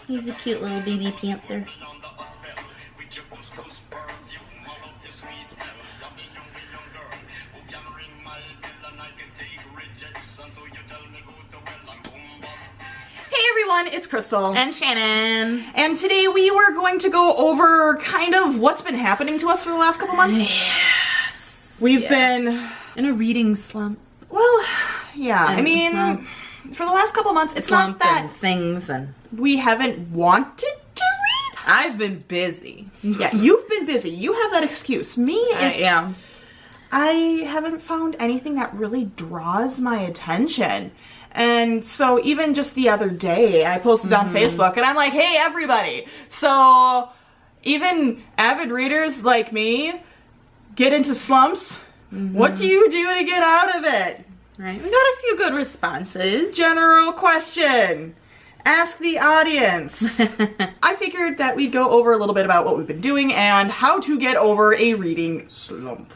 He's a cute little baby panther. Hey everyone, it's Crystal. And Shannon. And today we were going to go over kind of what's been happening to us for the last couple months. Yes. We've been in a reading slump. Well, yeah. I mean, for the last couple months, it's not that and things and we haven't wanted to read. I've been busy. Yeah, you've been busy. You have that excuse. Me, it's I haven't found anything that really draws my attention. And so even just the other day, I posted on Facebook, and I'm like, hey, everybody. So even avid readers like me get into slumps. What do you do to get out of it? Right. We got a few good responses. General question. Ask the audience. I figured that we'd go over a little bit about what we've been doing and how to get over a reading slump.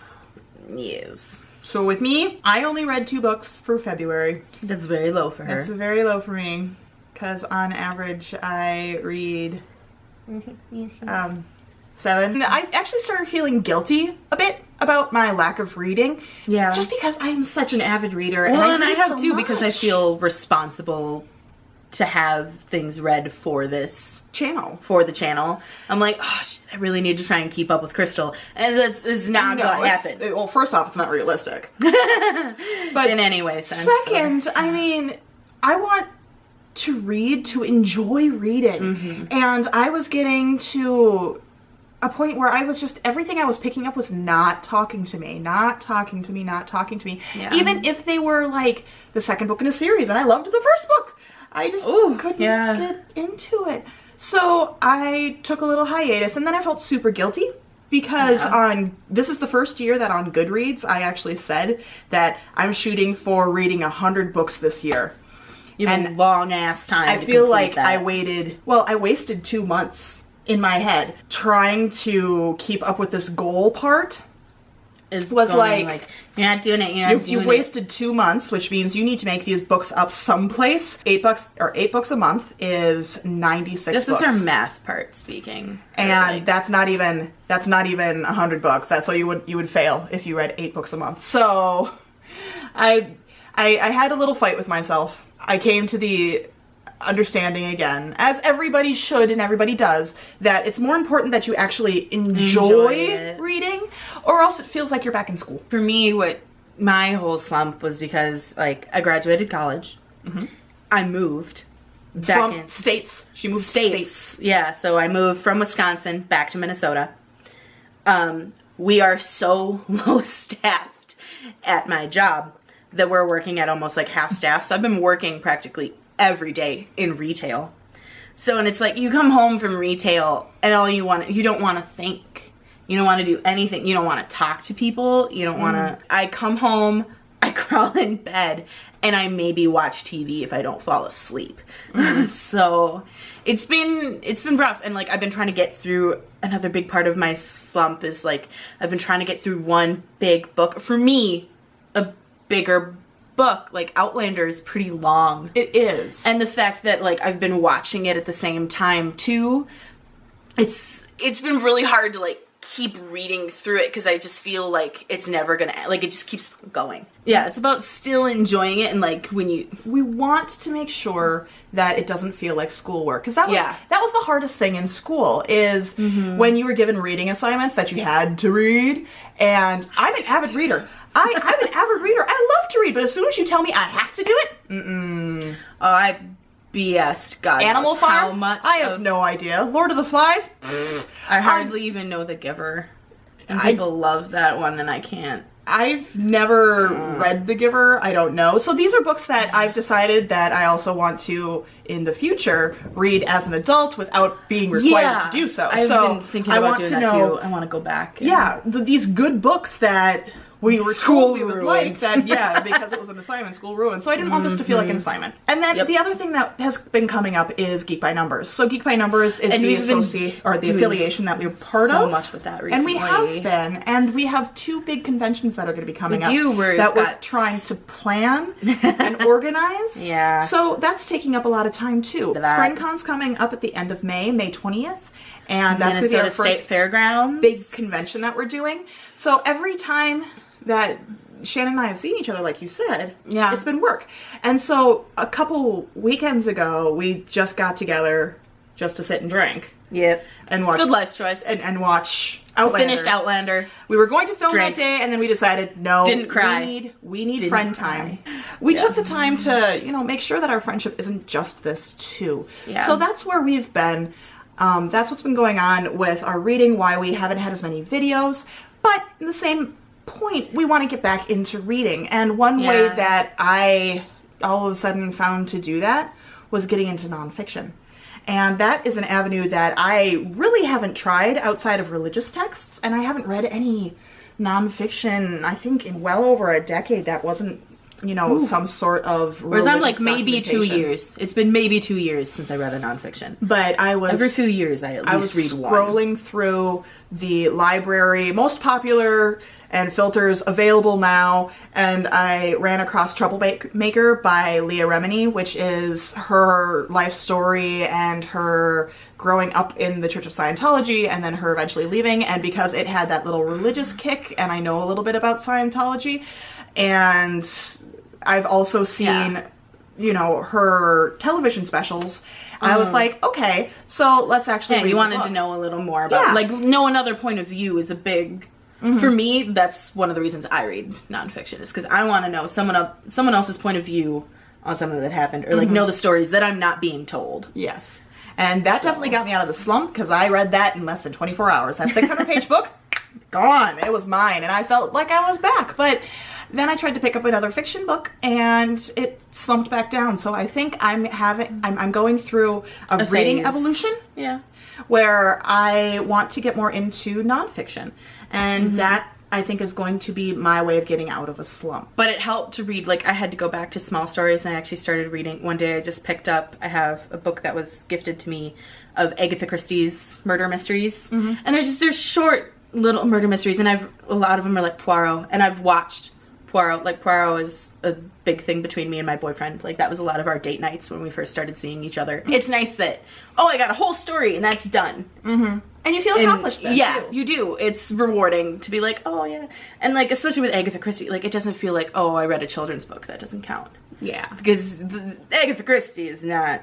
Yes. So with me, I only read 2 books for February. That's very low for her. That's very low for me, because on average I read 7. I actually started feeling guilty a bit about my lack of reading. Yeah. Just because I am such an avid reader. Well, and I have so too, because I much. feel responsible to have things read for this channel. For the channel. I'm like, oh shit, I really need to try and keep up with Crystal. And this is not gonna happen. Well, first off, it's not realistic. But in any way, second, I mean, I want to read to enjoy reading. And I was getting to a point where I was just, everything I was picking up was not talking to me. Not talking to me, not talking to me. Yeah. Even if they were like the second book in a series and I loved the first book. I just couldn't get into it. So I took a little hiatus, and then I felt super guilty because this is the first year that on Goodreads I actually said that I'm shooting for reading 100 books this year. You have a long ass time. I feel like I wasted 2 months in my head trying to keep up with this goal part. Was like, you're not doing it. You've wasted 2 months, which means you need to make these books up someplace. $8 a month is 96 books. This is our math part speaking, and that's not even 100 books. That's so you would fail if you read 8 books a month. So, I had a little fight with myself. I came to the understanding again, as everybody should and everybody does, that it's more important that you actually enjoy reading, or else it feels like you're back in school. For me, what my whole slump was because, like, I graduated college. I moved back from states. She moved states. Yeah, so I moved from Wisconsin back to Minnesota. We are so low staffed at my job that we're working at almost like half staff. So I've been working practically every day in retail. So, and it's like you come home from retail and all you don't want to think. You don't want to do anything. You don't want to talk to people. You don't want to. I come home, I crawl in bed, and I maybe watch TV if I don't fall asleep. So it's been rough. And like I've been trying to get through, another big part of my slump is like I've been trying to get through one big book. For me, a bigger book, like Outlander, is pretty long. It is. And the fact that like I've been watching it at the same time too, it's been really hard to like keep reading through it because I just feel like it's never gonna end. Like it just keeps going. Yeah, it's about still enjoying it, and like we want to make sure that it doesn't feel like schoolwork, because that was the hardest thing in school is when you were given reading assignments that you had to read. And I'm an avid reader. I'm an avid reader. I love to read, but as soon as you tell me I have to do it, I BS'd God Animal Farm? How much I have no idea. Lord of the Flies? I hardly even know The Giver. And people love that one, and I can't. I've never read The Giver. I don't know. So these are books that I've decided that I also want to, in the future, read as an adult without being required to do so. I've been thinking about doing that too. I want to go back. Yeah, these good books that we were School told we would ruined. like that, yeah, because it was an assignment, school ruined. So I didn't want this to feel like an assignment. And then the other thing that has been coming up is Geek by Numbers. So Geek by Numbers is the affiliation that we're part of. So much with that recently. And we have been, and we have 2 big conventions that are going to be coming up we're trying to plan and organize. Yeah. So that's taking up a lot of time too. SpringCon's coming up at the end of May 20th. And that's going to be our State first Fairgrounds big convention that we're doing. So every time that Shannon and I have seen each other, like you said, it's been work. And so a couple weekends ago, we just got together just to sit and drink. Yep. And watch. Good life choice. And watch Outlander. Finished Outlander. We were going to film that day, and then we decided, no. Didn't cry. We need friend time. We took the time to, make sure that our friendship isn't just this too. Yeah. So that's where we've been. That's what's been going on with our reading, why we haven't had as many videos. But in the same point, we want to get back into reading. And one way that I all of a sudden found to do that was getting into nonfiction. And that is an avenue that I really haven't tried outside of religious texts. And I haven't read any nonfiction, I think, in well over a decade that wasn't, some sort of religious Whereas I'm like maybe 2 documentation. years. It's been maybe 2 years since I read a nonfiction. But I was... Every 2 years I at least read one. Scrolling through the library, most popular and filters available now, and I ran across Troublemaker by Leah Remini, which is her life story and her growing up in the Church of Scientology and then her eventually leaving. And because it had that little religious kick, and I know a little bit about Scientology, and I've also seen... her television specials, I was like, okay, so let's actually read you the wanted book. to know a little more about, know another point of view is a big, for me, that's one of the reasons I read nonfiction, is because I want to know someone else's point of view on something that happened, or, know the stories that I'm not being told. Yes. And that definitely got me out of the slump, because I read that in less than 24 hours. That 600-page book, gone. It was mine, and I felt like I was back, but... Then I tried to pick up another fiction book, and it slumped back down. So I think I'm going through a reading evolution. Yeah. Where I want to get more into nonfiction. And that, I think, is going to be my way of getting out of a slump. But it helped to read, I had to go back to small stories, and I actually started reading. One day I just picked up, I have a book that was gifted to me of Agatha Christie's murder mysteries. And they're short little murder mysteries, and a lot of them are like Poirot, and I've watched Poirot. Poirot is a big thing between me and my boyfriend. That was a lot of our date nights when we first started seeing each other. It's nice that, I got a whole story and that's done. And you feel accomplished then, yeah, too. you do. It's rewarding to be like, oh, yeah. And, especially with Agatha Christie, it doesn't feel like, I read a children's book. That doesn't count. Yeah. Because Agatha Christie is not,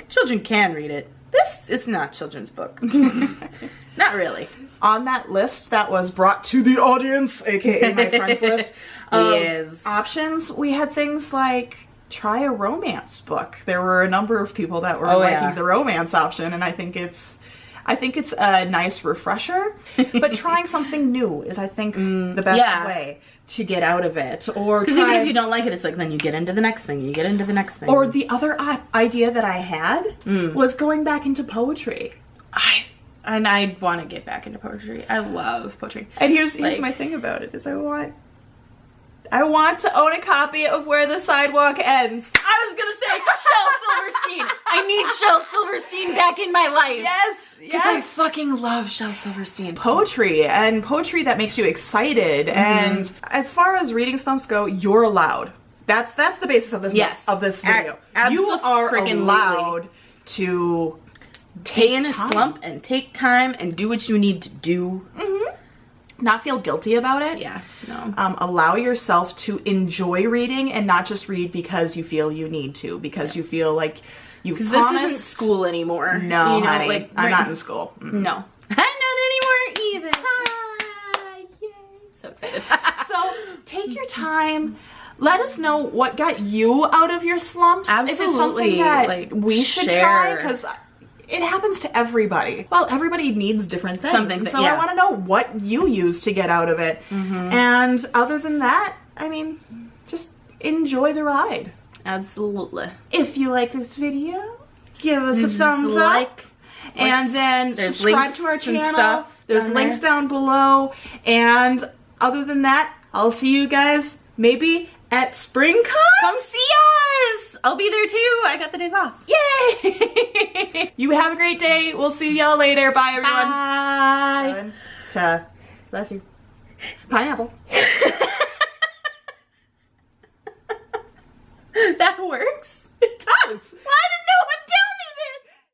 children can read it. This is not a children's book. Not really. On that list that was brought to the audience, aka my friends list, of options, we had things like try a romance book. There were a number of people that were liking the romance option, and I think it's a nice refresher. But trying something new is, I think, the best way to get out of it. Or because even if you don't like it, it's then you get into the next thing. You get into the next thing. Or the other idea that I had was going back into poetry. And I want to get back into poetry. I love poetry. And here's my thing about it is I want to own a copy of Where the Sidewalk Ends. I was gonna say Shel Silverstein. I need Shel Silverstein back in my life. Yes. Because I fucking love Shel Silverstein. Poetry that makes you excited. And as far as reading slumps go, you're allowed. That's the basis of this video. You are allowed to take in a slump and take time and do what you need to do. Not feel guilty about it. Yeah, no. Allow yourself to enjoy reading and not just read because you feel you need to, because you feel like you've promised. This isn't school anymore. No, honey, I'm not in school. No. I'm not anymore either. Hi. Yay. So excited. So take your time. Let us know what got you out of your slumps. Absolutely. If it's something that we should try, because it happens to everybody. Well, everybody needs different things. I want to know what you use to get out of it. And other than that, just enjoy the ride. Absolutely. If you like this video, give us a thumbs up. And then subscribe to our channel. There's links down below. And other than that, I'll see you guys maybe at SpringCon. Come see us! I'll be there too. I got the days off. Yay! You have a great day. We'll see y'all later. Bye, everyone. Bye. Bless you. Pineapple. That works. It does. Why did